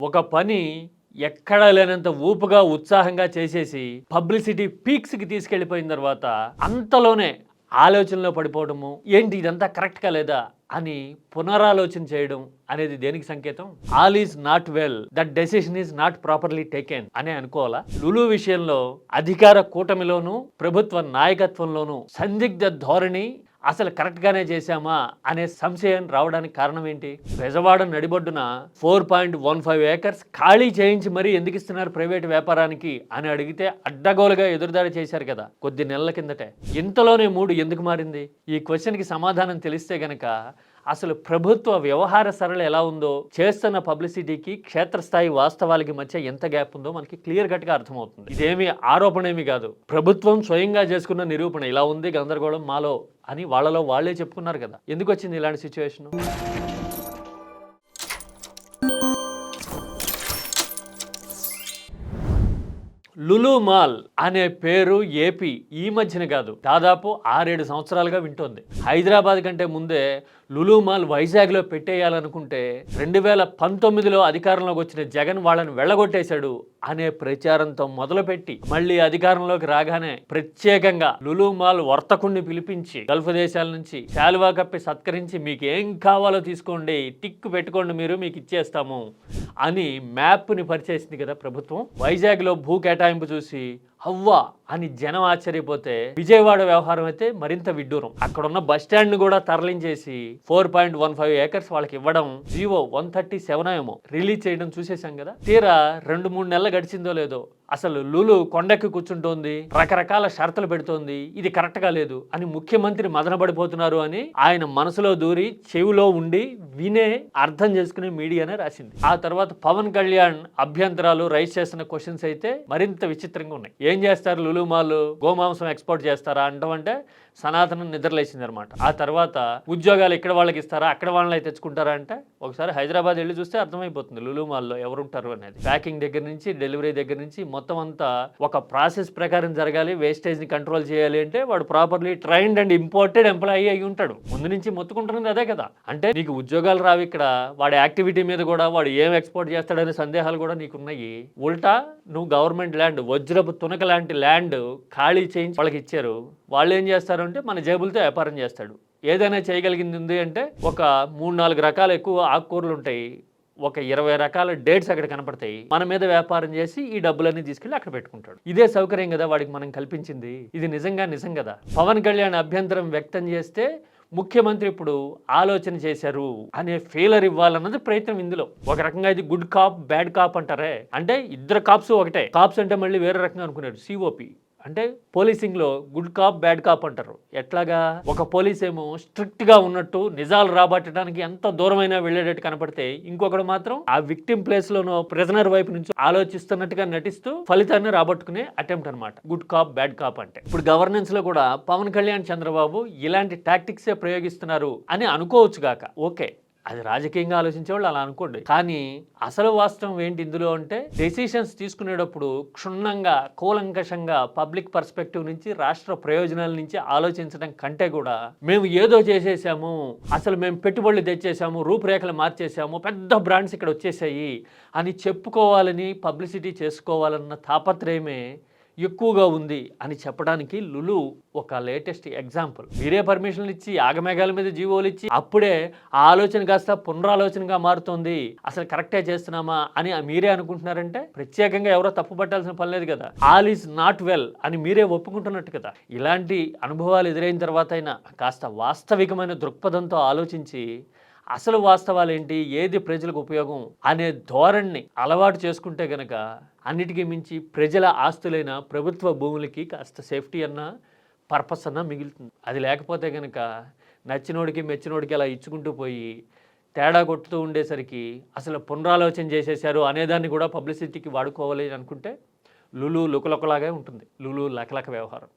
ఒక పని ఎక్కడా లేనంత ఊపుగా ఉత్సాహంగా చేసేసి పబ్లిసిటీ పీక్స్కి తీసుకెళ్ళిపోయిన తర్వాత అంతలోనే ఆలోచనలో పడిపోవడము, ఏంటి ఇదంతా కరెక్ట్గా లేదా అని పునరాలోచన చేయడం అనేది దేనికి సంకేతం? All is not well, that decision is not properly taken అనే అనుకోవాలా? లులు విషయంలో అధికార కూటమిలోనూ ప్రభుత్వ నాయకత్వంలోనూ సందిగ్ధ ధోరణి, అసలు కరెక్ట్గానే చేశామా అనే సంశయం రావడానికి కారణం ఏంటి? బెజవాడ నడిబొడ్డున 4.15 ఏకర్స్ ఖాళీ చేయించి మరీ ఎందుకు ఇస్తున్నారు ప్రైవేట్ వ్యాపారానికి అని అడిగితే అడ్డగోలుగా ఎదురుదాడి చేశారు కదా కొద్ది నెలల కిందటే. ఇంతలోనే మూడు ఎందుకు మారింది? ఈ క్వశ్చన్కి సమాధానం తెలిస్తే గనక అసలు ప్రభుత్వ వ్యవహార సరళి ఎలా ఉందో, చేస్తున్న పబ్లిసిటీకి క్షేత్రస్థాయి వాస్తవాలకి మధ్య ఎంత గ్యాప్ ఉందో మనకి క్లియర్ కట్గా అర్థమవుతుంది. ఇదేమి ఆరోపణ ఏమి కాదు, ప్రభుత్వం స్వయంగా చేసుకున్న నిరూపణ. ఇలా ఉంది గందరగోళం మాలో అని వాళ్ళలో వాళ్ళే చెప్పుకున్నారు కదా. ఎందుకు వచ్చింది ఇలాంటి సిచ్యువేషన్? లులు మాల్ అనే పేరు ఏపీ ఈ మధ్యన కాదు, దాదాపు 6-7 సంవత్సరాలుగా వింటోంది. హైదరాబాద్ కంటే ముందే లులు మాల్ వైజాగ్లో పెట్టేయాలనుకుంటే 2019లో అధికారంలోకి వచ్చిన జగన్ వాళ్ళని వెళ్ళగొట్టేశాడు అనే ప్రచారంతో మొదలుపెట్టి మళ్ళీ అధికారంలోకి రాగానే ప్రత్యేకంగా లులు మాల్ వర్తకుణ్ణి పిలిపించి గల్ఫ్ దేశాల నుంచి శాలువా కప్పి సత్కరించి మీకు ఏం కావాలో తీసుకోండి, టిక్ పెట్టుకోండి, మీరు మీకు ఇచ్చేస్తాము అని మ్యాప్ని పరిచేసింది కదా ప్రభుత్వం. వైజాగ్లో భూ కేటాయింపు చూసి హవ్వా అని జనం ఆశ్చర్యపోతే, విజయవాడ వ్యవహారం అయితే మరింత విడ్డూరం. అక్కడున్న బస్ స్టాండ్ ను కూడా తరలించేసి 4.15 ఏకర్స్ వాళ్ళకి ఇవ్వడం, జీవో 137 ఏమో రిలీజ్ చేయడం చూసేశాం కదా. తీరా 2-3 నెలలు గడిచిందో లేదో అసలు లులు కొండెక్కి కూర్చుంటోంది, రకరకాల షరతులు పెడుతోంది, ఇది కరెక్ట్గా లేదు అని ముఖ్యమంత్రి మదనపడిపోతున్నారు అని ఆయన మనసులో దూరి చెవిలో ఉండి వినే అర్థం చేసుకునే మీడియానే రాసింది. ఆ తర్వాత పవన్ కళ్యాణ్ అభ్యంతరాలు రైజ్ చేస్తున్న క్వశ్చన్స్ అయితే మరింత విచిత్రంగా ఉన్నాయి. ఏం చేస్తారు లులు మాల్, గోమాంసం ఎక్స్పోర్ట్ చేస్తారా అంటామంటే సనాతనం నిద్రలేసింది అనమాట. ఆ తర్వాత ఉద్యోగాలు ఇక్కడ వాళ్ళకి ఇస్తారా, అక్కడ వాళ్ళని తెచ్చుకుంటారా అంటే ఒకసారి హైదరాబాద్ వెళ్ళి చూస్తే అర్థమైపోతుంది లులు మాల్లో ఎవరుంటారు అనేది. ప్యాకింగ్ దగ్గర నుంచి డెలివరీ దగ్గర నుంచి మొత్తం అంతా ఒక ప్రాసెస్ ప్రకారం జరగాలి. వేస్టేజ్ ని కంట్రోల్ చేయాలి అంటే వాడు properly trained and imported employee అయి ఉంటాడు. ముందు నుంచి మొత్తుకుంటున్నది అదే కదా. అంటే నీకు ఉద్యోగాలు రావు ఇక్కడ, వాడి యాక్టివిటీ మీద కూడా వాడు ఏం ఎక్స్పోర్ట్ చేస్తాడనే సందేహాలు కూడా నీకున్నాయి. ఉల్టా నువ్వు గవర్నమెంట్ ల్యాండ్, వజ్రపు తునక లాంటి ల్యాండ్ ఖాళీ చేయించి వాళ్ళకి ఇచ్చారు. వాళ్ళు ఏం చేస్తారు అంటే మన జేబులతో వ్యాపారం చేస్తాడు. ఏదైనా చేయగలిగింది ఉంది అంటే ఒక 3-4 రకాల ఎక్కువ ఆకుకూరలు ఉంటాయి, ఒక 20 రకాల డేట్స్ అక్కడ కనపడతాయి. మన మీద వ్యాపారం చేసి ఈ డబ్బులన్నీ తీసుకెళ్లి అక్కడ పెట్టుకుంటాడు. ఇదే సౌకర్యం కదా వాడికి మనం కల్పించింది. ఇది నిజం కదా. పవన్ కళ్యాణ్ అభ్యంతరం వ్యక్తం చేస్తే ముఖ్యమంత్రి ఇప్పుడు ఆలోచన చేశారు అనే ఫీలర్ ఇవ్వాలన్నది ప్రయత్నం ఇందులో. ఒక రకంగా ఇది గుడ్ కాప్ బ్యాడ్ కాప్ అంటారే, అంటే ఇద్దరు కాప్స్ ఒకటే. కాప్స్ అంటే మళ్ళీ వేరే రకంగా అనుకున్నారు. సిఓపి అంటే పోలీసింగ్లో గుడ్ కాప్ బ్యాడ్ కాప్ అంటారు. ఎట్లాగా? ఒక పోలీస్ ఏమో స్ట్రిక్ట్ గా ఉన్నట్టు నిజాలు రాబట్టడానికి ఎంత దూరమైనా వెళ్ళేటట్టు కనపడితే, ఇంకొకడు మాత్రం ఆ విక్టిమ్ ప్లేస్ లోనో ప్రిజనర్ వైపు నుంచి ఆలోచిస్తున్నట్టుగా నటిస్తూ ఫలితాన్ని రాబట్టుకునే అటెంప్ట్ అనమాట గుడ్ కాప్ బ్యాడ్ కాప్ అంటే. ఇప్పుడు గవర్నెన్స్ లో కూడా పవన్ కళ్యాణ్ చంద్రబాబు ఇలాంటి టాక్టిక్సే ప్రయోగిస్తున్నారు అని అనుకోవచ్చు గాక, ఓకే, అది రాజకీయంగా ఆలోచించేవాళ్ళు అలా అనుకోండి. కానీ అసలు వాస్తవం ఏంటి ఇందులో అంటే, డెసిషన్స్ తీసుకునేటప్పుడు క్షుణ్ణంగా కూలంకషంగా పబ్లిక్ పర్స్పెక్టివ్ నుంచి, రాష్ట్ర ప్రయోజనాల నుంచి ఆలోచించడం కంటే కూడా మేము ఏదో చేసేసాము, అసలు మేము పెట్టుబడులు తెచ్చేసాము, రూపురేఖలు మార్చేసాము, పెద్ద బ్రాండ్స్ ఇక్కడ వచ్చేసాయి అని చెప్పుకోవాలని, పబ్లిసిటీ చేసుకోవాలన్న తాపత్రయమే ఎక్కువగా ఉంది అని చెప్పడానికి లులు ఒక లేటెస్ట్ ఎగ్జాంపుల్. మీరే పర్మిషన్లు ఇచ్చి ఆగమేఘాల మీద జీవోలు ఇచ్చి అప్పుడే ఆ ఆలోచన కాస్త పునరాలోచనగా మారుతోంది, అసలు కరెక్టే చేస్తున్నామా అని మీరే అనుకుంటున్నారంటే ప్రత్యేకంగా ఎవరో తప్పు పట్టాల్సిన పని లేదు కదా. ఆల్ ఈజ్ నాట్ వెల్ అని మీరే ఒప్పుకుంటున్నట్టు కదా. ఇలాంటి అనుభవాలు ఎదురైన తర్వాత అయినా కాస్త వాస్తవికమైన దృక్పథంతో ఆలోచించి అసలు వాస్తవాలు ఏంటి, ఏది ప్రజలకు ఉపయోగం అనే ధోరణిని అలవాటు చేసుకుంటే గనక అన్నిటికీ మించి ప్రజల ఆస్తులైన ప్రభుత్వ భూములకి కాస్త సేఫ్టీ అన్న, పర్పస్ అన్న మిగులుతుంది. అది లేకపోతే కనుక నచ్చినోడికి మెచ్చినోడికి అలా ఇచ్చుకుంటూ పోయి తేడా కొట్టుతూ ఉండేసరికి అసలు పునరాలోచన చేసేశారు అనేదాన్ని కూడా పబ్లిసిటీకి వాడుకోవాలి అనుకుంటే లులు లుకలొకలాగే ఉంటుంది. లులు లకలక వ్యవహారం.